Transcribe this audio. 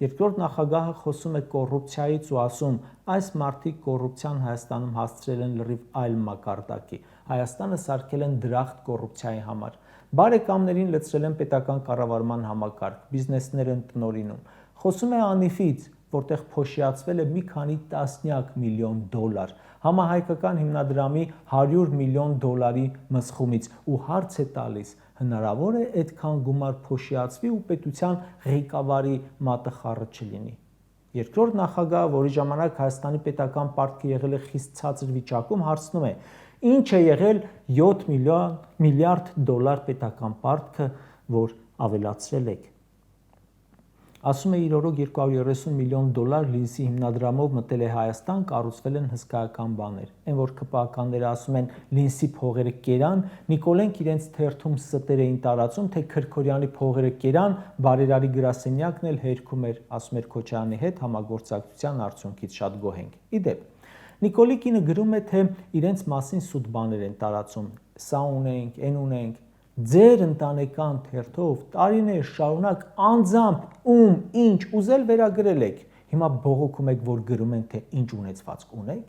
Երկրորդ նախագահը խոսում է կոռուպցիայից ու ասում, այս մարդիկ կոռուպցիան Հայաստանում հասցրել են լրիվ այլ մակարդակի, Հայաստանը սարքել են դրախտ կոռուպցիայի համար, բարեկամներին լցրել են պետական կառավարման համակարգ, բիզնեսներ են տնօրինում, խոսում է անիվից, որտեղ փոշիացվել է մի քանի տասնյակ միլիոն դոլար, համահայկական հիմնադրամի 100 միլիոն դոլարի մսխումից ու հարց է տալիս, հնարավոր է այդքան գումար փոշիացվի ու պետության ղեկավարի մատը խառը չլինի։ Երկրորդ նախագահը, որի ժամանակ Հայաստանի պետական պարտքը եղել է խիստ ցածր վիճակում, հարցնում է. ինչ է եղել 7 միլիարդ դոլար պետական պարտքը, որ ավելացրել եք։ Ասում է իր օրոք 230 միլիոն դոլար լիզի հիմնադրամով մտել է Հայաստան, կառուցվել են հսկայական բաներ։ Այն որ ԿՊԱ-ականները ասում են լինսի փողերը կերան, Նիկոլենք իրենց թերթում ստեր էին տարածում, թե Քրքորյանի փողերը կերան, բարերարի գրասենյակն էլ հերքում էր, ասում էր Քոչարյանի հետ համագործակցության արդյունքից շատ գոհ ենք։ Իդեպ, Նիկոլի կինը գրում է, թե իրենց մասին սուտ բաներ են տարածում, սա ունենք, այն ունենք, ձեր ընտանեկան թերթով տարիներ շարունակ անձամբ ինչ ուզել վերագրել եք, հիմա բողոքում եք, որ գրում են, թե ինչ ունեցվածք ունեք։